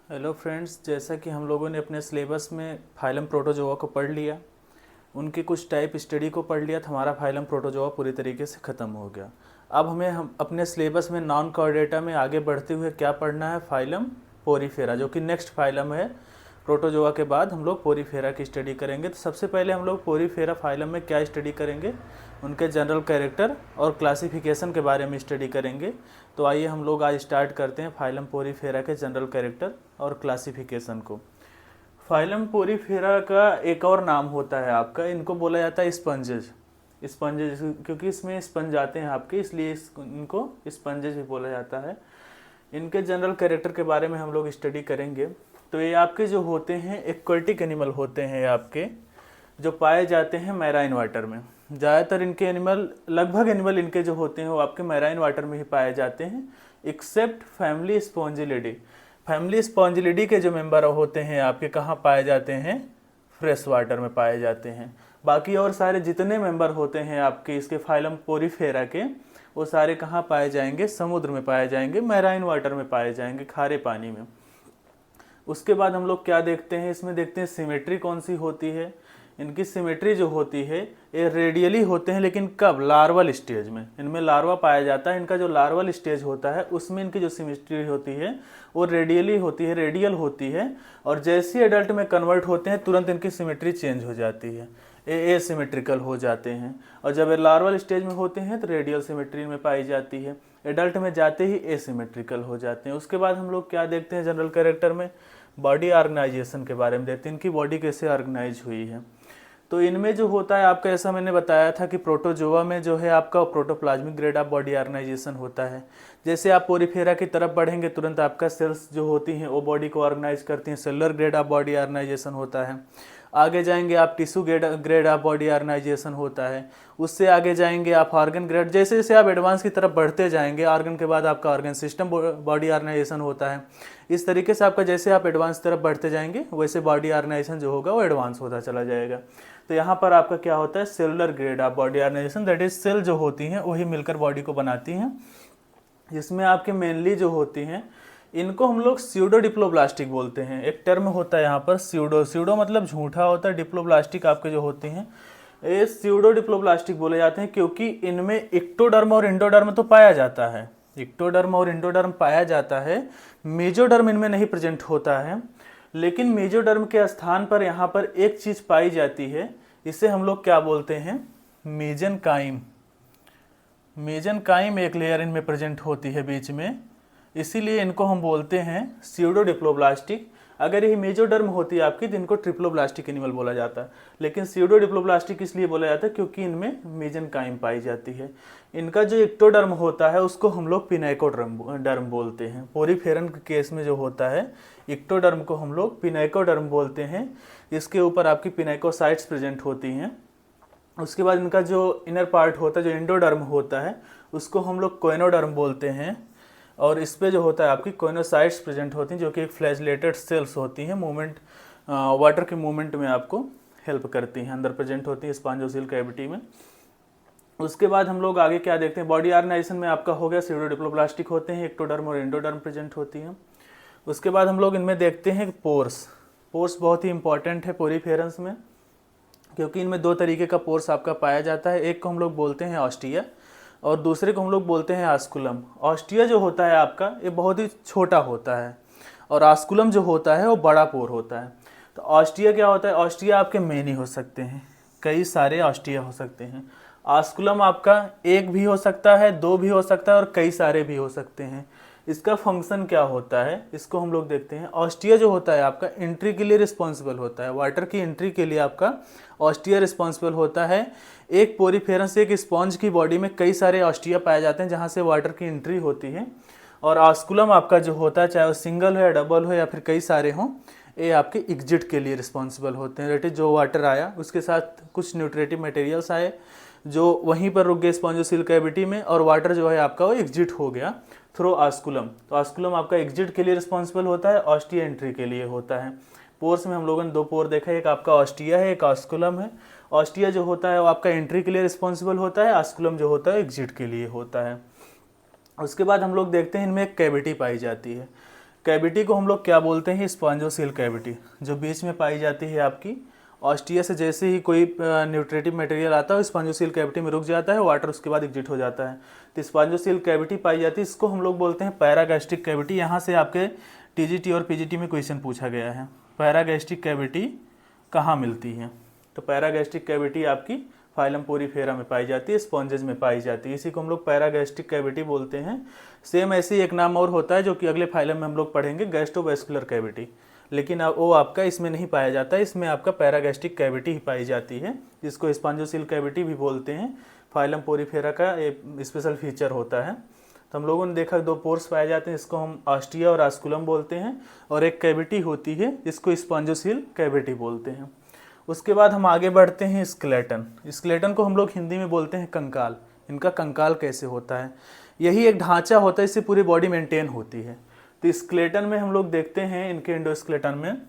Hello friends, जैसा कि हम लोगों ने अपने सिलेबस में फाइलम प्रोटोजोआ को पढ़ लिया, उनके कुछ टाइप स्टडी को पढ़ लिया तो हमारा फाइलम प्रोटोजोआ पूरी तरीके से ख़त्म हो गया। अब हम अपने सिलेबस में नॉन कॉर्डेटा में आगे बढ़ते हुए क्या पढ़ना है, फाइलम पोरीफेरा, जो कि नेक्स्ट फाइलम है। प्रोटोजोआ के बाद हम लोग पोरीफेरा की स्टडी करेंगे। तो सबसे पहले हम लोग पोरीफेरा फाइलम में क्या स्टडी करेंगे, उनके जनरल कैरेक्टर और क्लासिफिकेशन के बारे में स्टडी करेंगे। तो आइए हम लोग आज स्टार्ट करते हैं फाइलम पोरीफेरा के जनरल कैरेक्टर और क्लासिफिकेशन को। फाइलम पोरीफेरा का एक और नाम होता है आपका, इनको बोला जाता है स्पंजेज। स्पंजेज क्योंकि इसमें स्पंज आते हैं आपके, इसलिए इनको स्पंजेज भी बोला जाता है। इनके जनरल कैरेक्टर के बारे में हम लोग स्टडी करेंगे। तो ये आपके जो होते हैं एक्वेटिक एनिमल होते हैं आपके, जो पाए जाते हैं मैराइन वाटर में। ज़्यादातर इनके एनिमल, लगभग एनिमल इनके जो होते हैं वो आपके मैराइन वाटर में ही पाए जाते हैं, एक्सेप्ट फैमिली स्पॉन्जिलिडी। फैमिली स्पॉन्जिलिडी के जो मेंबर होते हैं आपके कहाँ पाए जाते हैं, फ्रेश वाटर में पाए जाते हैं। बाकी और सारे जितने मेंबर होते हैं आपके इसके फाइलम पोरीफेरा के, वो सारे कहाँ पाए जाएंगे, समुद्र में पाए जाएंगे, मैराइन वाटर में पाए जाएंगे, खारे पानी में। उसके बाद हम लोग क्या देखते हैं, इसमें देखते हैं सिमेट्री कौन सी होती है। इनकी सिमेट्री जो होती है ये रेडियली होते हैं, लेकिन कब, लार्वल स्टेज में। इनमें लार्वा पाया जाता है, इनका जो लार्वल स्टेज होता है उसमें इनकी जो सिमेट्री होती है वो रेडियली होती है, रेडियल होती है। और जैसे एडल्ट में कन्वर्ट होते हैं तुरंत इनकी सिमेट्री चेंज हो जाती है, ए सिमेट्रिकल हो जाते हैं। और जब ये लार्वल स्टेज में होते हैं तो रेडियल सिमेट्री में पाई जाती है, एडल्ट में जाते ही एसिमेट्रिकल हो जाते हैं। उसके बाद हम लोग क्या देखते हैं जनरल कैरेक्टर में, बॉडी ऑर्गेनाइजेशन के बारे में देखते हैं, इनकी बॉडी कैसे ऑर्गेनाइज हुई है। तो इनमें जो होता है आपका, ऐसा मैंने बताया था कि प्रोटोजोआ में जो है आपका protoplasmic grade of body organisation होता है। जैसे आप पोरीफेरा की तरफ बढ़ेंगे तुरंत आपका सेल्स जो होती हैं वो बॉडी को ऑर्गेनाइज करती हैं, cellular grade of body organisation होता है। आगे जाएंगे आप tissue grade of body organisation होता है। उससे आगे जाएंगे आप ऑर्गन ग्रेड। जैसे जैसे आप एडवांस की तरफ बढ़ते जाएंगे, ऑर्गन के बाद आपका ऑर्गन सिस्टम बॉडी ऑर्गेनाइजेशन होता है। इस तरीके से आपका जैसे आप एडवांस तरफ बढ़ते जाएंगे वैसे बॉडी ऑर्गेनाइजेशन जो होगा वो एडवांस होता चला जाएगा। तो यहाँ पर आपका क्या होता है, cellular grade of body organisation, that is cell जो होती हैं वही मिलकर बॉडी को बनाती हैं। जिसमें आपके मेनली जो होती हैं इनको हम लोग स्यूडो डिप्लोब्लास्टिक बोलते हैं। एक टर्म होता है यहाँ पर स्यूडो, स्यूडो मतलब झूठा होता है, डिप्लोब्लास्टिक आपके जो होते हैं ये स्यूडो डिप्लोब्लास्टिक बोले जाते हैं, क्योंकि इनमें इक्टोडर्म और इंडोडर्म तो पाया जाता है, इक्टोडर्म और इंडोडर्म पाया जाता है, मेजोडर्म इनमें नहीं प्रेजेंट होता है। लेकिन मेजोडर्म के स्थान पर यहाँ पर एक चीज पाई जाती है, इसे हम लोग क्या बोलते हैं, मेजनकाइम। मेजनकाइम एक लेयर इनमें प्रेजेंट होती है बीच में, इसीलिए इनको हम बोलते हैं स्यूडो डिप्लोब्लास्टिक। अगर ये मेजोडर्म होती है आपकी तो इनको ट्रिप्लोब्लास्टिक एनिमल बोला जाता है, लेकिन स्यूडो डिप्लोब्लास्टिक इसलिए बोला जाता है क्योंकि इनमें मेजनकाइम पाई जाती है। इनका जो इक्टोडर्म होता है उसको हम लोग पिनाइकोडर्म बोलते हैं। पोरीफेरन के केस में जो होता है इक्टोडर्म को हम लोग पिनाइकोडर्म बोलते हैं। इसके ऊपर आपकी पिनाइकोसाइट्स प्रेजेंट होती हैं। उसके बाद इनका जो इनर पार्ट होता है, जो इंडोडर्म होता है, उसको हम लोग कोइनोडर्म बोलते हैं। और इस पे जो होता है आपकी कोइनोसाइट्स प्रेजेंट होती हैं, जो कि एक फ्लैजेलेटेड सेल्स होती हैं, मूवमेंट, वाटर के मूवमेंट में आपको हेल्प करती हैं, अंदर प्रेजेंट होती हैं स्पॉन्जोसिल कैविटी में। उसके बाद हम लोग आगे क्या देखते हैं, बॉडी ऑर्गेनाइजेशन में आपका हो गया स्यूडो डिप्लोब्लास्टिक होते हैं, एक्टोडर्म और एंडोडर्म प्रेजेंट होती हैं। उसके बाद हम लोग इनमें देखते हैं पोर्स। पोर्स बहुत ही इंपॉर्टेंट है पोरीफेरन्स में, क्योंकि इनमें दो तरीके का पोर्स आपका पाया जाता है। एक को हम लोग बोलते हैं ऑस्टिया और दूसरे को हम लोग बोलते हैं आस्कुलम। ऑस्टिया जो होता है आपका ये बहुत ही छोटा होता है, और आस्कुलम जो होता है वो बड़ा पोर होता है। तो ऑस्टिया क्या होता है, ऑस्टिया आपके मेनी हो सकते हैं, कई सारे ऑस्टिया हो सकते हैं। आस्कुलम आपका एक भी हो सकता है, दो भी हो सकता है और कई सारे भी हो सकते हैं। इसका फंक्शन क्या होता है इसको हम लोग देखते हैं। ऑस्टिया जो होता है आपका एंट्री के लिए रिस्पॉन्सिबल होता है, वाटर की एंट्री के लिए आपका ऑस्टिया रिस्पॉन्सिबल होता है। एक पोरीफेरन से एक स्पॉन्ज की बॉडी में कई सारे ऑस्टिया पाए जाते हैं जहाँ से वाटर की एंट्री होती है। और आस्कुलम आपका जो होता है, चाहे वो सिंगल हो या डबल हो या फिर कई सारे हों, ये आपके एग्जिट के लिए रिस्पॉन्सिबल होते हैं। रेट जो वाटर आया उसके साथ कुछ न्यूट्रेटिव मटेरियल्स आए जो वहीं पर रुक गए स्पॉन्जोसिल कैविटी में, और वाटर जो है आपका वो एग्जिट हो गया थ्रू आस्कुलम। तो आस्कुलम आपका एग्जिट के लिए रिस्पॉन्सिबल होता है, ऑस्टिया एंट्री के लिए होता है। पोर्स में हम लोगों ने दो पोर देखा है, एक आपका ऑस्टिया है, एक आस्कुलम है। ऑस्टिया जो होता है वो आपका एंट्री के लिए रिस्पॉन्सिबल होता है, आस्कुलम जो होता है एग्जिट के लिए होता है। उसके बाद हम लोग देखते हैं इनमें एक कैविटी पाई जाती है। कैविटी को हम लोग क्या बोलते हैं, स्पॉन्जोसील कैविटी, जो बीच में पाई जाती है आपकी ऑस्टिया से। जैसे ही कोई न्यूट्रेटिव मटेरियल आता है स्पॉन्जोसील कैविटी में रुक जाता है, वाटर उसके बाद एग्जिट हो जाता है, तो स्पॉन्जोसील कैविटी पाई जाती है। इसको हम लोग बोलते हैं पैरागैस्ट्रिक कैविटी। यहाँ से आपके टीजीटी और पीजीटी में क्वेश्चन पूछा गया है, पैरागैस्ट्रिक कैविटी कहाँ मिलती है। तो पैरागैस्ट्रिक कैविटी आपकी फाइलम पोरीफेरा में पाई जाती है, स्पॉन्जेज में पाई जाती है, इसी को हम लोग पैरागैस्ट्रिक कैविटी बोलते हैं। सेम ऐसे ही एक नाम और होता है जो कि अगले फाइलम में हम लोग पढ़ेंगे, गैस्ट्रोवेस्कुलर कैविटी, लेकिन वो आपका इसमें नहीं पाया जाता है, इसमें आपका पैरागैस्ट्रिक कैविटी ही पाई जाती है, जिसको स्पॉन्जोसील कैविटी भी बोलते हैं। फाइलम पोरीफेरा का एक स्पेशल फीचर होता है। तो हम लोगों ने देखा 2 पोर्स पाए जाते हैं, इसको हम ऑस्टिया और ऑस्कुलम बोलते हैं, और एक कैविटी होती है जिसको स्पॉन्जोसील कैविटी बोलते हैं। उसके बाद हम आगे बढ़ते हैं स्केलेटन। स्केलेटन को हम लोग हिंदी में बोलते हैं कंकाल। इनका कंकाल कैसे होता है, यही एक ढांचा होता है, इससे पूरी बॉडी मेंटेन होती है। तो स्केलेटन में हम लोग देखते हैं इनके एंडोस्केलेटन में,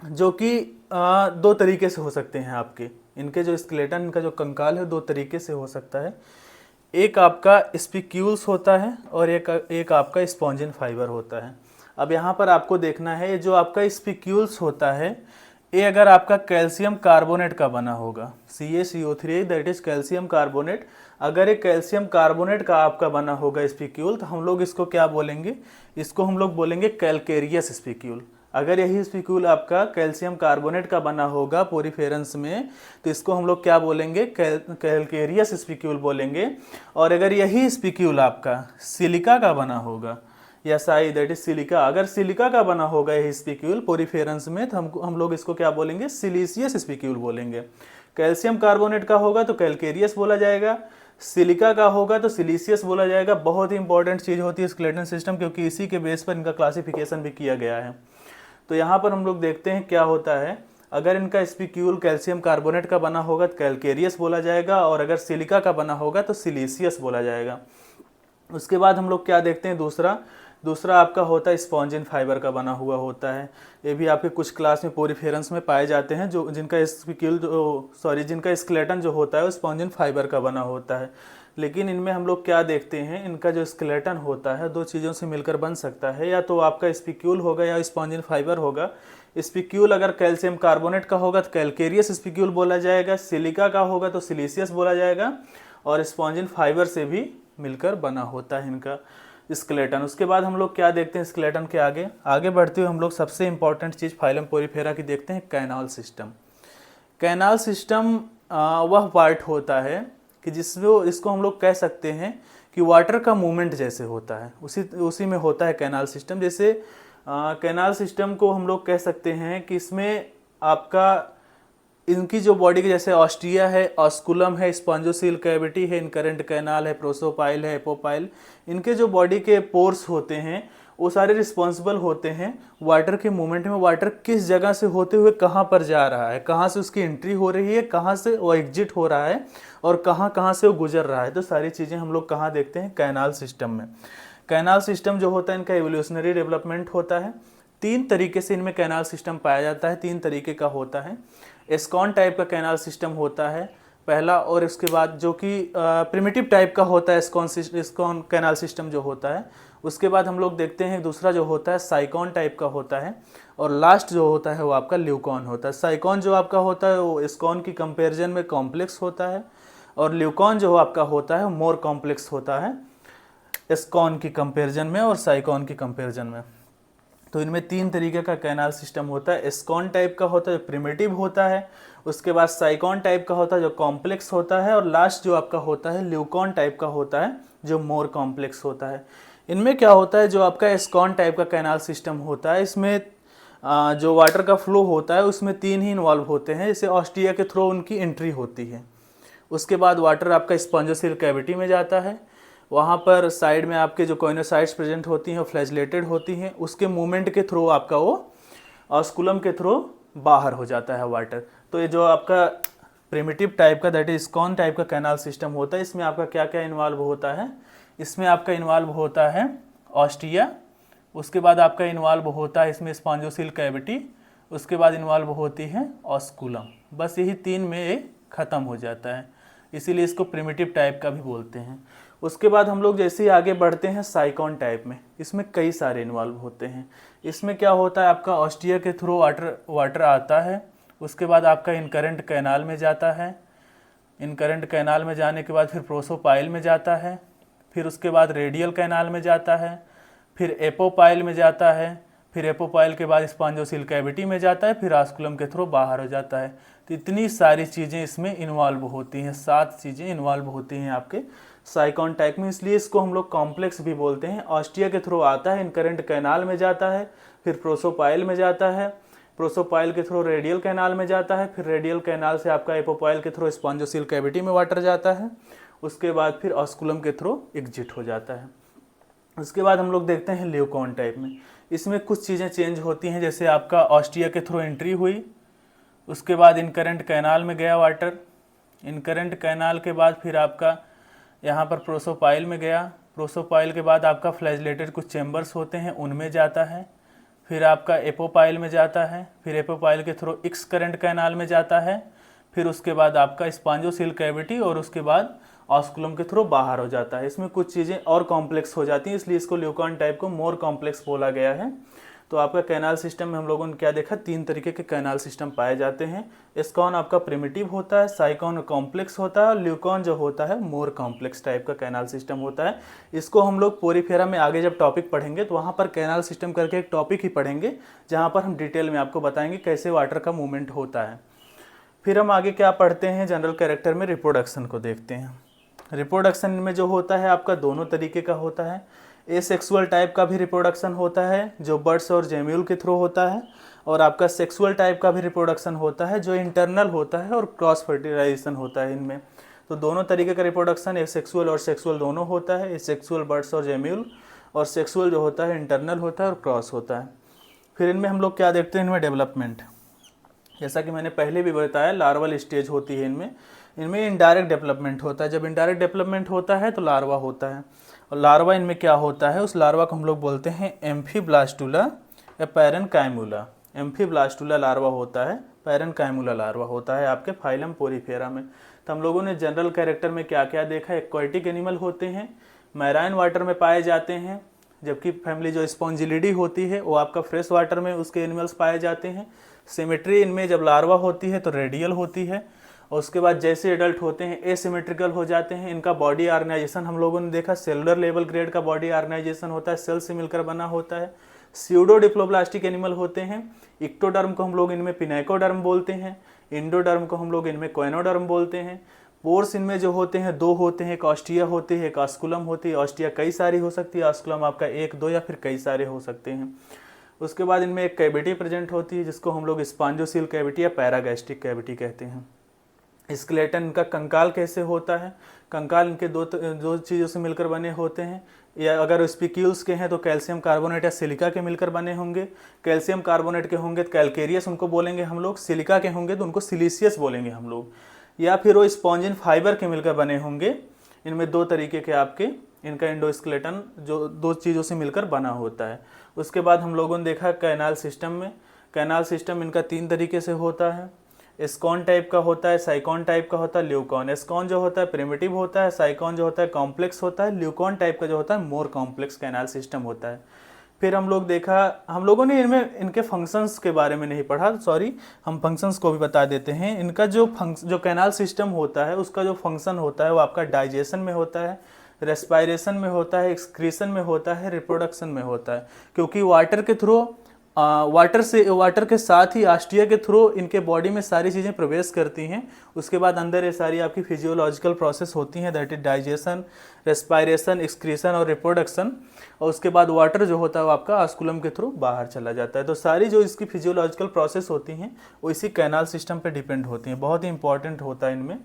जो कि 2 तरीके से हो सकते हैं आपके। इनके जो स्केलेटन, इनका जो कंकाल है 2 तरीके से हो सकता है। एक आपका स्पिक्यूल्स होता है और एक आपका स्पॉन्जिन फाइबर होता है। अब यहाँ पर आपको देखना है, जो आपका स्पिक्यूल्स होता है ये अगर आपका कैल्शियम कार्बोनेट का बना होगा, CaCO3 that is calcium carbonate, अगर ये कैल्शियम कार्बोनेट का आपका बना होगा स्पिक्यूल, तो हम लोग इसको क्या बोलेंगे, इसको हम लोग बोलेंगे कैलकेरियस स्पिक्यूल। अगर यही स्पिक्यूल आपका कैल्शियम कार्बोनेट का बना होगा पोरीफेरेंस में, तो इसको हम लोग क्या बोलेंगे, कैलकेरियस स्पिक्यूल बोलेंगे। और अगर यही स्पिक्यूल आपका सिलिका का बना होगा, या साई दैट इज सिलिका, अगर सिलिका का बना होगा यही स्पिक्यूल पोरीफेरेंस में, तो हम लोग इसको क्या बोलेंगे, सिलिशियस स्पिक्यूल बोलेंगे। कैल्शियम कार्बोनेट का होगा तो कैलकेरियस बोला जाएगा, सिलिका का होगा तो सिलिशियस बोला जाएगा। बहुत ही इंपॉर्टेंट चीज़ होती है स्केलेटन सिस्टम, क्योंकि इसी के बेस पर इनका क्लासिफिकेशन भी किया गया है। तो यहाँ पर हम लोग देखते हैं क्या होता है, अगर इनका स्पिक्यूल कैल्शियम कार्बोनेट का बना होगा तो कैलकेरियस बोला जाएगा, और अगर सिलिका का बना होगा तो सिलिशियस बोला जाएगा। उसके बाद हम लोग क्या देखते हैं, दूसरा आपका होता है स्पॉन्जिन फाइबर का बना हुआ होता है। ये भी आपके कुछ क्लास में पोरीफेरेंस में पाए जाते हैं, जो जिनका स्केलेटन जो होता है वो स्पॉन्जिन फाइबर का बना होता है। लेकिन इनमें हम लोग क्या देखते हैं, इनका जो स्केलेटन होता है 2 चीज़ों से मिलकर बन सकता है, या तो आपका स्पिक्यूल होगा या स्पॉन्जिन फाइबर होगा। स्पिक्यूल अगर कैल्शियम कार्बोनेट का होगा तो कैलकेरियस स्पिक्यूल बोला जाएगा, सिलिका का होगा तो सिलिशियस बोला जाएगा, और स्पॉन्जिन फाइबर से भी मिलकर बना होता है इनका स्केलेटन। उसके बाद हम लोग क्या देखते हैं स्केलेटन के आगे बढ़ते हुए हम लोग सबसे इंपॉर्टेंट चीज़ फाइलम पोरीफेरा की देखते हैं, कैनाल सिस्टम। कैनाल सिस्टम वह पार्ट होता है कि इसको हम लोग कह सकते हैं कि वाटर का मूवमेंट जैसे होता है, उसी में होता है कैनाल सिस्टम। जैसे कैनाल सिस्टम को हम लोग कह सकते हैं कि इसमें आपका इनकी जो बॉडी के जैसे ऑस्टिया है, ऑस्कुलम है, स्पॉन्जोसील कैविटी है, इनकरेंट कैनाल है, प्रोसोपाइल है, एपोपाइल, इनके जो बॉडी के पोर्स होते हैं वो सारे रिस्पॉन्सिबल होते हैं वाटर के मूवमेंट में। वाटर किस जगह से होते हुए कहाँ पर जा रहा है, कहाँ से उसकी एंट्री हो रही है, कहाँ से वो एग्जिट हो रहा है, और कहाँ से वो गुजर रहा है, तो सारी चीज़ें हम लोग कहाँ देखते हैं, कैनाल सिस्टम में। कैनाल सिस्टम जो होता है इनका एवोल्यूशनरी डेवलपमेंट होता है। 3 तरीके से इनमें कैनाल सिस्टम पाया जाता है, 3 तरीके का होता है। एस्कॉन टाइप का कैनाल सिस्टम होता है पहला, और उसके बाद जो कि प्रिमिटिव टाइप का होता है एस्कॉन कैनाल सिस्टम जो होता है। उसके बाद हम लोग देखते हैं दूसरा जो होता है साइकॉन टाइप का होता है, और लास्ट जो होता है वो आपका ल्यूकॉन होता है। साइकॉन जो आपका होता है वो एस्कॉन की कंपेरिजन में कॉम्प्लेक्स होता है, और ल्यूकॉन जो आपका होता है मोर कॉम्प्लेक्स होता है एस्कॉन की कंपेरिजन में और साइकॉन की कंपेरिजन में। तो इनमें 3 तरीके का कैनाल सिस्टम होता है। एस्कॉन टाइप का होता है जो प्रिमिटिव होता है, उसके बाद साइकॉन टाइप का होता है जो कॉम्प्लेक्स होता है, और लास्ट जो आपका होता है ल्यूकॉन टाइप का होता है जो मोर कॉम्प्लेक्स होता है। इनमें क्या होता है, जो आपका एस्कॉन टाइप का कैनाल सिस्टम होता है इसमें जो वाटर का फ्लो होता है उसमें 3 ही इन्वॉल्व होते हैं। जैसे ऑस्टिया के थ्रू उनकी एंट्री होती है, उसके बाद वाटर आपका स्पॉन्जोसील कैविटी में जाता है, वहाँ पर साइड में आपके जो कोइनोसाइट्स प्रेजेंट होती हैं वो फ्लैजलेटेड होती हैं, उसके मूवमेंट के थ्रू आपका वो ऑस्कुलम के थ्रू बाहर हो जाता है वाटर। तो ये जो आपका प्रिमिटिव टाइप का दैट इज एस्कॉन टाइप का कैनाल सिस्टम होता है, इसमें आपका क्या क्या इन्वॉल्व होता है, इसमें आपका इन्वॉल्व होता है ऑस्टिया, उसके बाद आपका इन्वॉल्व होता है इसमें स्पॉन्जोसील कैविटी, उसके बाद इन्वॉल्व होती है ऑस्कुलम। बस यही 3 में ये ख़त्म हो जाता है, इसीलिए इसको प्रिमिटिव टाइप का भी बोलते हैं। उसके बाद हम लोग जैसे ही आगे बढ़ते हैं साइकॉन टाइप में, इसमें कई सारे इन्वॉल्व होते हैं। इसमें क्या होता है, आपका ऑस्टिया के थ्रू वाटर आता है, उसके बाद आपका इनकरेंट कैनाल में जाता है, इनकरेंट कैनाल में जाने के बाद फिर प्रोसोपाइल में जाता है, फिर उसके बाद रेडियल कैनाल में जाता है, फिर एपोपाइल में जाता है, फिर एपोपाइल के बाद स्पॉन्जोसील कैविटी में जाता है, फिर आस्कुलम के थ्रू बाहर हो जाता है। तो इतनी सारी चीज़ें इसमें इन्वॉल्व होती हैं, 7 चीज़ें इन्वॉल्व होती हैं आपके साइकॉन टाइप में, इसलिए इसको हम लोग कॉम्प्लेक्स भी बोलते हैं। ऑस्टिया के थ्रू आता है, इनकरेंट कैनाल में जाता है, फिर प्रोसोपाइल में जाता है, प्रोसोपाइल के थ्रू रेडियल कैनाल में जाता है, फिर रेडियल कैनाल से आपका एपोपाइल के थ्रू स्पॉन्जोसील कैविटी में वाटर जाता है, उसके बाद फिर ऑस्कुलम के थ्रू एग्जिट हो जाता है। उसके बाद हम लोग देखते हैं ल्यूकॉन टाइप में, इसमें कुछ चीज़ें चेंज होती हैं। जैसे आपका ऑस्टिया के थ्रू एंट्री हुई, उसके बाद इनकरेंट कैनाल में गया वाटर, इनकरेंट कैनाल के बाद फिर आपका यहाँ पर प्रोसोपाइल में गया, प्रोसोपाइल के बाद आपका फ्लैजलेटेड कुछ चैम्बर्स होते हैं उनमें जाता है, फिर आपका एपोपाइल में जाता है, फिर एपोपाइल के थ्रू एक्स करंट कैनाल में जाता है, फिर उसके बाद आपका स्पॉन्जोसील कैविटी और उसके बाद ऑस्कुलम के थ्रू बाहर हो जाता है। इसमें कुछ चीज़ें और कॉम्प्लेक्स हो जाती हैं, इसलिए इसको ल्यूकॉन टाइप को मोर कॉम्प्लेक्स बोला गया है। तो आपका कैनाल सिस्टम में हम लोगों ने क्या देखा, 3 तरीके के कैनाल सिस्टम पाए जाते हैं। एस्कॉन आपका प्रिमिटिव होता है, साइकॉन कॉम्प्लेक्स होता है और ल्यूकॉन जो होता है मोर कॉम्प्लेक्स टाइप का कैनाल सिस्टम होता है। इसको हम लोग पोरीफेरा में आगे जब टॉपिक पढ़ेंगे तो वहाँ पर कैनाल सिस्टम करके एक टॉपिक ही पढ़ेंगे, जहाँ पर हम डिटेल में आपको बताएंगे कैसे वाटर का मूवमेंट होता है। फिर हम आगे क्या पढ़ते हैं, जनरल कैरेक्टर में रिप्रोडक्शन को देखते हैं। रिप्रोडक्शन में जो होता है आपका दोनों तरीके का होता है। एसेक्सुअल टाइप का भी रिप्रोडक्शन होता है जो बर्ड्स और जेम्यूल के थ्रू होता है, और आपका सेक्सुअल टाइप का भी रिप्रोडक्शन होता है जो इंटरनल होता है और क्रॉस फर्टिलाइजेशन होता है इनमें। तो दोनों तरीके का रिप्रोडक्शन एसेक्सुअल और सेक्सुअल दोनों होता है। एसेक्सुअल बर्ड्स और जेम्यूल, और सेक्सुअल जो होता है इंटरनल होता है और क्रॉस होता है। फिर इनमें हम लोग क्या देखते हैं, इनमें डेवलपमेंट, जैसा कि मैंने पहले भी बताया लार्वल स्टेज होती है इनमें इनडायरेक्ट डेवलपमेंट होता है। जब इनडायरेक्ट डेवलपमेंट होता है तो लार्वा होता है, और लार्वा इनमें क्या होता है, उस लार्वा को हम लोग बोलते हैं एम्फीब्लास्टुला या पैरेनकाइमुला। एम्फीब्लास्टुला लार्वा होता है, पैरेनकाइमुला लार्वा होता है आपके फाइलम पोरीफेरा में। तो हम लोगों ने जनरल कैरेक्टर में क्या क्या देखा, एक्वाटिक एनिमल होते हैं, मैराइन वाटर में पाए जाते हैं, जबकि फैमिली जो स्पॉन्जिलिडी होती है वो आपका फ्रेश वाटर में उसके एनिमल्स पाए जाते हैं। सिमेट्री इनमें जब लार्वा होती है तो रेडियल होती है, और उसके बाद जैसे एडल्ट होते हैं एसिमेट्रिकल हो जाते हैं। इनका बॉडी ऑर्गेनाइजेशन हम लोगों ने देखा सेलुलर लेवल ग्रेड का बॉडी ऑर्गेनाइजेशन होता है, सेल से मिलकर बना होता है। स्यूडो डिप्लोब्लास्टिक एनिमल होते हैं। इक्टोडर्म को हम लोग इनमें पिनाइकोडर्म बोलते हैं, इंडोडर्म को हम लोग इनमें कोएनोडर्म बोलते हैं। पोर्स इनमें जो होते हैं 2 होते हैं, एक ऑस्टिया होती है, एक ऑस्कुलम होती है। ऑस्टिया कई सारी हो सकती है, ऑस्कुलम आपका 1, 2 या फिर कई सारे हो सकते हैं। उसके बाद इनमें एक कैविटी प्रेजेंट होती है जिसको हम लोग स्पॉन्जोसील कैविटी या पैरागैस्ट्रिक कैविटी कहते हैं। स्केलेटन इनका कंकाल कैसे होता है, कंकाल इनके दो चीज़ों से मिलकर बने होते हैं, या अगर स्पिक्यूल्स के हैं तो कैल्शियम कार्बोनेट या सिलिका के मिलकर बने होंगे। कैल्शियम कार्बोनेट के होंगे तो कैलकेरियस उनको बोलेंगे हम लोग, सिलिका के होंगे तो उनको सिलिसियस बोलेंगे हम लोग, या फिर वो स्पॉन्जिन फाइबर के मिलकर बने होंगे। इनमें 2 तरीके के आपके इनका एंडोस्केलेटन जो 2 चीज़ों से मिलकर बना होता है। उसके बाद हम लोगों ने देखा कैनाल सिस्टम में, कैनाल सिस्टम इनका 3 तरीके से होता है। एस्कॉन टाइप का होता है, साइकॉन टाइप का होता है, ल्यूकॉन। एस्कॉन जो होता है प्रिमिटिव होता है, साइकॉन जो होता है कॉम्प्लेक्स होता है, ल्यूकॉन टाइप का जो होता है मोर कॉम्प्लेक्स कैनाल सिस्टम होता है। फिर हम लोगों ने इनमें इनके फंक्शंस के बारे में नहीं पढ़ा, सॉरी, हम फंक्शंस को भी बता देते हैं। इनका जो कैनाल सिस्टम होता है उसका जो फंक्शन होता है वो आपका डाइजेशन में होता है, रेस्पायरेशन में होता है, एक्सक्रीशन में होता है, रिप्रोडक्शन में होता है। क्योंकि वाटर के साथ ही ऑस्टिया के थ्रू इनके बॉडी में सारी चीज़ें प्रवेश करती हैं। उसके बाद अंदर ये सारी आपकी फिजियोलॉजिकल प्रोसेस होती हैं, that is digestion, respiration, excretion और रिप्रोडक्शन। और उसके बाद वाटर जो होता है वो आपका ऑस्कुलम के थ्रू बाहर चला जाता है। तो सारी जो इसकी फिजियोलॉजिकल प्रोसेस होती हैं वो इसी कैनाल सिस्टम पे डिपेंड होती हैं, बहुत ही इंपॉर्टेंट होता है इनमें।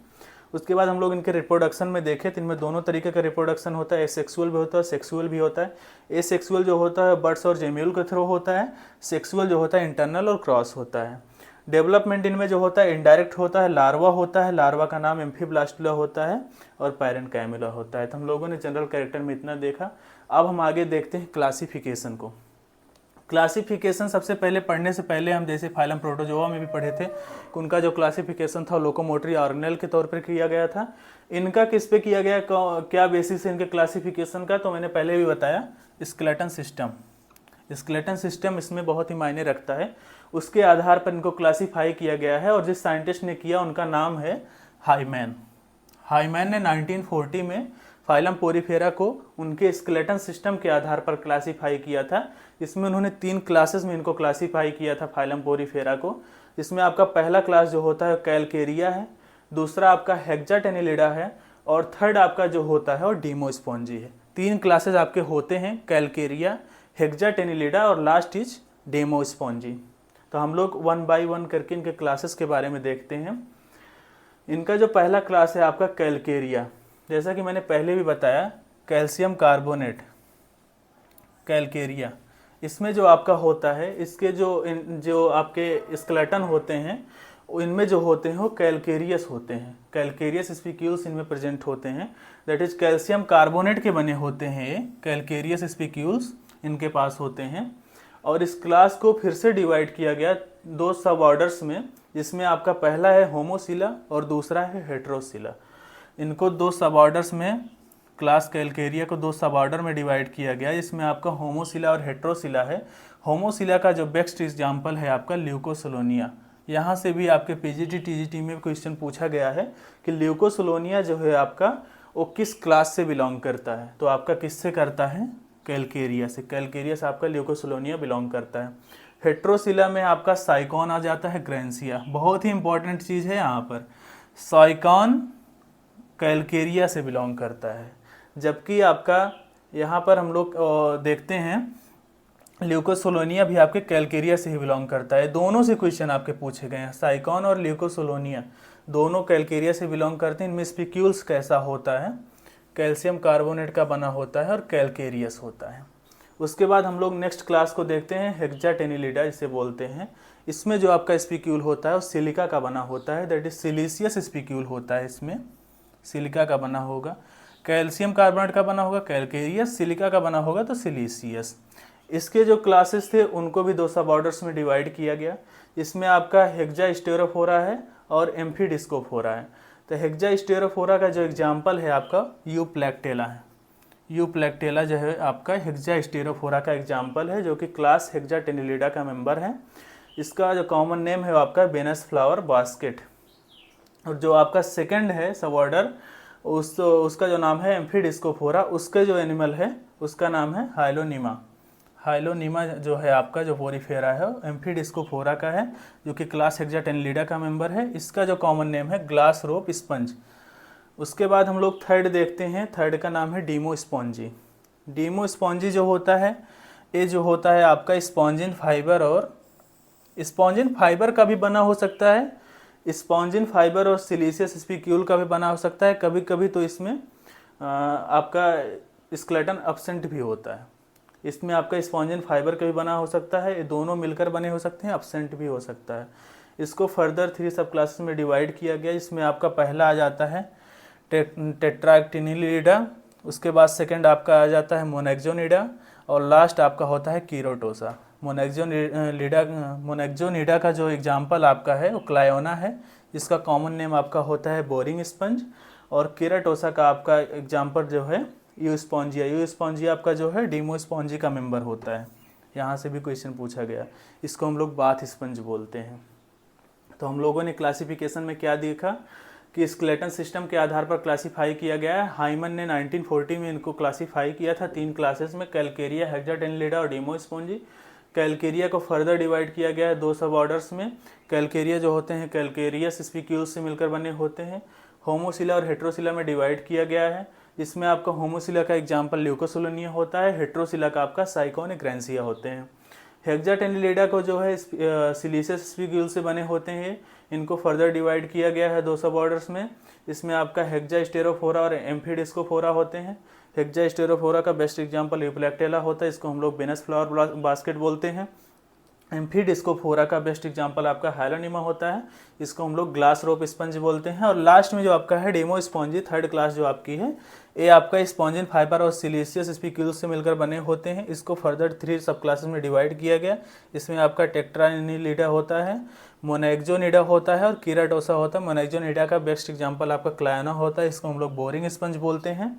उसके बाद हम लोग इनके रिप्रोडक्शन में देखें तो इनमें दोनों तरीके का रिप्रोडक्शन होता है, एसेक्सुअल भी होता है, सेक्सुअल भी होता है। एसेक्सुअल जो होता है बर्ड्स और जेम्यूल के थ्रू होता है, सेक्सुअल जो होता है इंटरनल और क्रॉस होता है। डेवलपमेंट इनमें जो होता है इनडायरेक्ट होता है, लार्वा होता है, लार्वा का नाम एम्फीब्लास्टुला होता है और पैरेनकाइमुला होता है। तो हम लोगों ने जनरल कैरेक्टर में इतना देखा। अब हम आगे देखते हैं क्लासिफिकेशन को। क्लासिफिकेशन सबसे पहले पढ़ने से पहले हम जैसे फाइलम प्रोटोजोआ में भी पढ़े थे कि उनका जो क्लासिफिकेशन था लोकोमोटरी ऑर्गेनेल के तौर पर किया गया था। इनका किस पे किया गया, क्या बेसिस है इनके क्लासिफिकेशन का, तो मैंने पहले भी बताया, स्केलेटन सिस्टम। स्केलेटन सिस्टम इसमें बहुत ही मायने रखता है, उसके आधार पर इनको क्लासीफाई किया गया है। और जिस साइंटिस्ट ने किया उनका नाम है हाईमैन। हाईमैन ने 1940 में फाइलम पोरीफेरा को उनके स्केलेटन सिस्टम के आधार पर क्लासीफाई किया था। इसमें उन्होंने 3 क्लासेस में इनको क्लासीफाई किया था फाइलम पोरीफेरा को। इसमें आपका पहला क्लास जो होता है कैलकेरिया है, दूसरा आपका हेक्साटेनिलिडा है, और थर्ड आपका जो होता है वो डीमोस्पोंजी है। 3 क्लासेस आपके होते हैं, कैलकेरिया, हेक्साटेनिलिडा और लास्ट इज डेमोस्पोंजी। तो हम लोग 1 बाय 1 करके इनके क्लासेस के बारे में देखते हैं। इनका जो पहला क्लास है आपका कैलकेरिया, जैसा कि मैंने पहले भी बताया, कैल्शियम कार्बोनेट, कैलकेरिया। इसमें जो आपका होता है, इसके जो आपके स्केलेटन होते हैं, इनमें जो होते हैं वो कैलकेरियस होते हैं। कैलकेरियस स्पीक्यूल्स इनमें प्रेजेंट होते हैं, दैट इज कैल्शियम कार्बोनेट के बने होते हैं। कैलकेरियस स्पीक्यूल्स इनके पास होते हैं। और इस क्लास को फिर से डिवाइड किया गया 2 सब ऑर्डर्स में, जिसमें आपका पहला है होमोसिला और दूसरा है हेट्रोसिला। इनको 2 सब ऑर्डर्स में, क्लास कैलकेरिया को 2 सब ऑर्डर में डिवाइड किया गया, जिसमें आपका होमोसिला और हेट्रोसिला है। होमोसिला का जो बेस्ट एग्जाम्पल है आपका ल्यूकोसोलोनिया। यहाँ से भी आपके पीजीटी टीजीटी में क्वेश्चन पूछा गया है कि ल्यूकोसोलोनिया जो है आपका वो किस क्लास से बिलोंग करता है, तो आपका किससे करता है, कैलकेरिया से। कैलकेरिया से आपका ल्यूकोसोलोनिया बिलोंग करता है। हेट्रोसिला में आपका साइकॉन आ जाता है, ग्रेंसिया। बहुत ही इंपॉर्टेंट चीज़ है यहाँ पर, साइकॉन कैलकेरिया से बिलोंग करता है। जबकि आपका यहाँ पर हम लोग देखते हैं ल्यूकोसोलोनिया भी आपके कैलकेरिया से ही बिलोंग करता है। दोनों से क्वेश्चन आपके पूछे गए हैं, साइकॉन और ल्यूकोसोलोनिया दोनों कैलकेरिया से बिलोंग करते हैं। इनमें स्पीक्यूल्स कैसा होता है, कैल्शियम कार्बोनेट का बना होता है और कैलकेरियस होता है। उसके बाद हम लोग नेक्स्ट क्लास को देखते हैं, हेक्साटेनिलिडा जिसे बोलते हैं। इसमें जो आपका स्पीक्यूल होता है वो सिलिका का बना होता है, दैट इज सिलिशियस स्पीक्यूल होता है। इसमें सिलिका का बना होगा, कैल्शियम कार्बोनेट का बना होगा कैलकेरियस, सिलिका का बना होगा तो सिलिशियस। इसके जो क्लासेस थे उनको भी 2 सब ऑर्डर्स में डिवाइड किया गया। इसमें आपका हेक्सास्टेरोफोरा है और एम्फीडिस्कोफोरा है। तो हेक्सास्टेरोफोरा का जो एग्जाम्पल है आपका यूप्लैक्टेला है। यूप्लैक्टेला जो है आपका हेक्सास्टेरोफोरा का एग्जाम्पल है, जो कि क्लास हेक्साटेनिलिडा का मेंबर है। इसका जो कॉमन नेम है वो आपका वेनस फ्लावर बास्केट। और जो आपका सेकंड है सब ऑर्डर, उसका जो नाम है एम्फीडिस्कोफोरा। उसके जो एनिमल है उसका नाम है हाइलोनीमा। हाइलोनीमा जो है आपका जो पोरीफेरा है वो एम्फीडिस्कोफोरा का है, जो कि क्लास हेक्साटेनिलिडा का मेंबर है। इसका जो कॉमन नेम है ग्लास रोप स्पंज। उसके बाद हम लोग थर्ड देखते हैं, थर्ड का नाम है डीमोस्पोंजी। डीमोस्पोंजी जो होता है, ये जो होता है आपका स्पॉन्जिन फाइबर, और स्पॉन्जिन फाइबर का भी बना हो सकता है, स्पॉन्जिन फाइबर और सिलिशियस स्पीक्यूल का भी बना हो सकता है। कभी कभी तो इसमें आपका स्केलेटन एब्सेंट भी होता है। इसमें आपका स्पॉन्जिन फाइबर का भी बना हो सकता है, ये दोनों मिलकर बने हो सकते हैं, एब्सेंट भी हो सकता है। इसको फर्दर 3 सब क्लासेस में डिवाइड किया गया। इसमें आपका पहला आ जाता है टेट्राक्टिनिलिडा, उसके बाद सेकंड आपका आ जाता है मोनेक्सोनिडा, और लास्ट आपका होता है कीरोटोसा। मोनेक्सोनिडा का जो एग्जाम्पल आपका है वो क्लायोना है, जिसका कॉमन नेम आपका होता है बोरिंग स्पंज। और कीरोटोसा का आपका एग्जाम्पल जो है यूस्पॉन्जिया। यूस्पॉन्जिया आपका जो है डीमोस्पॉन्जी का मेंबर होता है। यहाँ से भी क्वेश्चन पूछा गया। इसको हम लोग बाथ स्पंज बोलते हैं। तो हम लोगों ने क्लासिफिकेशन में क्या देखा कि स्केलेटन सिस्टम के आधार पर क्लासीफाई किया गया है। हाइमन ने 1940 में इनको क्लासीफाई किया था 3 क्लासेस में, कैलकेरिया, हेक्साटेनिलिडा और डीमोस्पोंजी। कैलकेरिया को फर्दर डिवाइड किया गया है 2 सब ऑर्डर्स में। कैलकेरिया जो होते हैं कैलकेरियस स्पीक्यूल्स से मिलकर बने होते हैं। होमोसिला और हेट्रोसिला में डिवाइड किया गया है, जिसमें आपका होमोसिला का एग्जाम्पल ल्यूकोसोलोनिया होता है, हेट्रोसिला का आपका साइकॉन ग्रेंसिया होते हैं। हेक्साटेनिलिडा को जो है सिलिशियस स्पीक्यूल से बने होते हैं। इनको फर्दर डिवाइड किया गया है 2 सब ऑर्डर्स में। इसमें आपका हेक्सास्टेरोफोरा और एम्फीडिस्कोफोरा होते हैं। हेक्सास्टेरोफोरा का बेस्ट एग्जाम्पल यूप्लैक्टेला होता है, इसको हम लोग वेनस फ्लावर बास्केट बोलते हैं। एम्फीडिस्कोफोरा का बेस्ट एग्जांपल आपका हाइलोनिमा होता है, इसको हम लोग ग्लास रोप स्पंज बोलते हैं। और लास्ट में जो आपका है डेमोस्पॉन्जी, थर्ड क्लास जो आपकी है, ये आपका स्पॉन्जिन फाइबर और सिलिशियस स्पिक्यूल्स से मिलकर बने होते हैं। इसको फर्दर 3 सब क्लासेस में डिवाइड किया गया। इसमें आपका टेट्रानिलिडा होता है, मोनेक्जोनिडा होता है और कीराटोसा होता है। मोनेक्जोनिडा का बेस्ट एग्जांपल आपका क्लायना होता है, इसको हम लोग बोरिंग स्पंज बोलते हैं।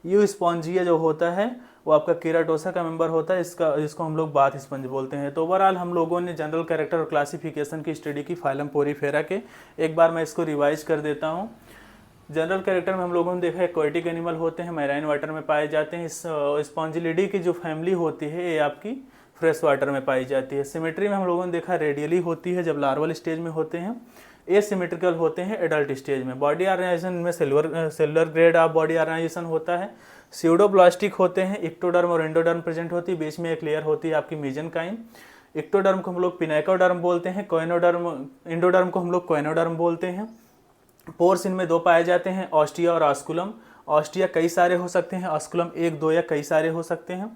यू स्पॉन्जिया जो होता है वो आपका कीराटोसा का मेंबर होता है, इसको हम लोग बाथ स्पंज बोलते हैं। तो ओवरऑल हम लोगों ने जनरल कैरेक्टर और क्लासिफिकेशन की स्टडी की फाइलम पोरीफेरा के। एक बार मैं इसको रिवाइज कर देता हूँ। जनरल कैरेक्टर में हम लोगों ने देखा है एक्वेटिक एनिमल होते हैं, मैराइन वाटर में पाए जाते हैं। स्पॉन्जिलिडी की जो फैमिली होती है ये आपकी फ्रेश वाटर में पाई जाती है। सिमेट्री में हम लोगों ने देखा रेडियली होती है जब लार्वल स्टेज में होते हैं, एसिमेट्रिकल होते हैं एडल्ट स्टेज में। बॉडी ऑर्गेनाइजेशन में cellular grade of body organisation होता है। स्यूडोप्लास्टिक होते हैं, इक्टोडर्म और एंडोडर्म प्रेजेंट होती है, बीच में एक लेयर होती है आपकी मेजेनकाइम। इक्टोडर्म को हम लोग पिनाइकोडर्म बोलते हैं, एंडोडर्म को हम लोग कोइनोडर्म बोलते हैं। पोर्स इनमें 2 पाए जाते हैं, ऑस्टिया और ऑस्कुलम। ऑस्टिया कई सारे हो सकते हैं, ऑस्कुलम 1, 2 या कई सारे हो सकते हैं।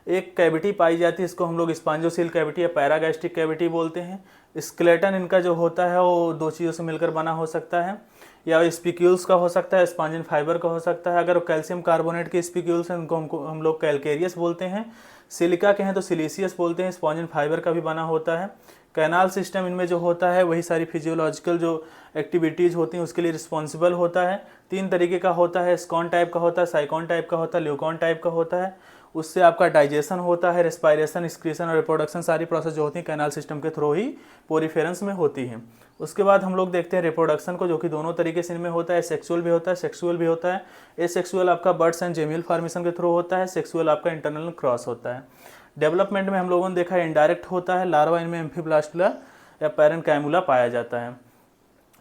एक कैविटी पाई जाती है, इसको हम लोग स्पॉन्जोसील कैविटी या पैरागैस्ट्रिक कैविटी बोलते हैं। स्केलेटन इनका जो होता है वो 2 चीज़ों से मिलकर बना हो सकता है, या स्पिक्यूल्स का हो सकता है, स्पॉन्जिन फाइबर का हो सकता है। अगर कैल्शियम कार्बोनेट के स्पिक्यूल्स हैं उनको हम लोग कैलकेरियस बोलते हैं। सिलिका के हैं तो सिलिशियस बोलते हैं, स्पॉन्जिन फाइबर का भी बना होता है। कैनाल सिस्टम इनमें जो होता है वही सारी फिजियोलॉजिकल जो एक्टिविटीज़ होती हैं उसके लिए रिस्पॉन्सिबल होता है। 3 तरीके का होता है, स्कॉन टाइप का होता है, साइकॉन टाइप का होता है, ल्यूकॉन टाइप का होता है। उससे आपका डाइजेशन होता है, रेस्पायरेशन, एक्सक्रीशन और रिप्रोडक्शन, सारी प्रोसेस जो होती है कैनाल सिस्टम के थ्रू ही पोरीफेरेंस में होती है। उसके बाद हम लोग देखते हैं रिप्रोडक्शन को, जो कि दोनों तरीके से इनमें होता है, सेक्सुअल भी होता है, सेक्सुअल भी होता है। एसेक्सुअल आपका बर्ड्स एंड जेमियल फॉर्मेशन के थ्रू होता है, सेक्सुअल आपका इंटरनल क्रॉस होता है। डेवलपमेंट में हम लोगों ने देखा है इनडायरेक्ट होता है, लार्वा इनमें एम्फीब्लास्टुला या पैरेन्काइमुला पाया जाता है।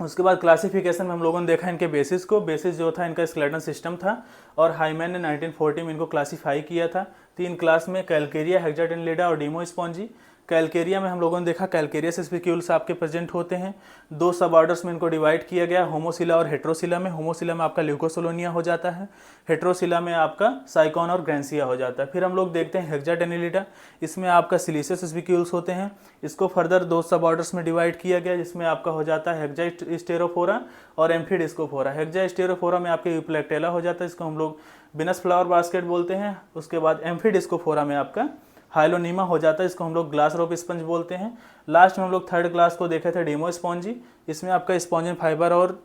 उसके बाद क्लासिफिकेशन में हम लोगों ने देखा इनके बेसिस को। बेसिस जो था इनका स्केलेटन सिस्टम था और हाइमैन ने 1940 में इनको क्लासीफाई किया था 3 क्लास में, कैलकेरिया, हेक्साटेनिलिडा और डेमोस्पॉन्जी। कैलकेरिया में हम लोगों ने देखा कैलकेरियस स्पिक्यूल्स आपके प्रेजेंट होते हैं। 2 सब ऑर्डर्स में इनको डिवाइड किया गया, होमोसिला और हेट्रोसिला में। होमोसिला में आपका ल्यूकोसोलोनिया हो जाता है, हेट्रोसिला में आपका साइकॉन और ग्रैंसिया हो जाता है। फिर हम लोग देखते हैं हेक्साटेनिलिडा, इसमें आपका सिलिशियस स्पिक्यूल्स होते हैं। इसको फर्दर 2 सब ऑर्डर्स में डिवाइड किया गया, जिसमें आपका हो जाता है हेक्सास्टेरोफोरा और एम्फीडिस्कोफोरा। हेक्सास्टेरोफोरा में आपके यूप्लेक्टेला हो जाता है, इसको हम लोग विनस फ्लावर बास्केट बोलते हैं। उसके बाद एम्फीडिस्कोफोरा में आपका हाइलोनिमा हो जाता है, इसको हम लोग ग्लास रोप स्पंज बोलते हैं। लास्ट में हम लोग थर्ड क्लास को देखे थे डेमोस्पॉन्जी, इसमें आपका स्पॉन्जिन फाइबर और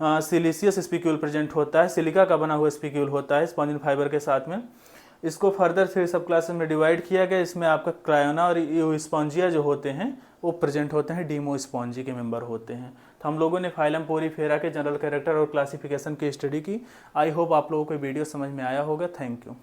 सिलिशियस स्पिक्यूल प्रेजेंट होता है, सिलिका का बना हुआ स्पिक्यूल होता है स्पॉन्जिन फाइबर के साथ में। इसको फर्दर 3 सब क्लासेस में डिवाइड किया गया, इसमें आपका क्रायोना और यूस्पॉन्जिया जो होते हैं वो प्रेजेंट होते हैं, डेमोस्पॉन्जी के मेंबर होते हैं। तो हम लोगों ने फाइलम पोरीफेरा के जनरल कैरेक्टर और क्लासिफिकेशन की स्टडी की। आई होप आप लोगों को वीडियो समझ में आया होगा। Thank you.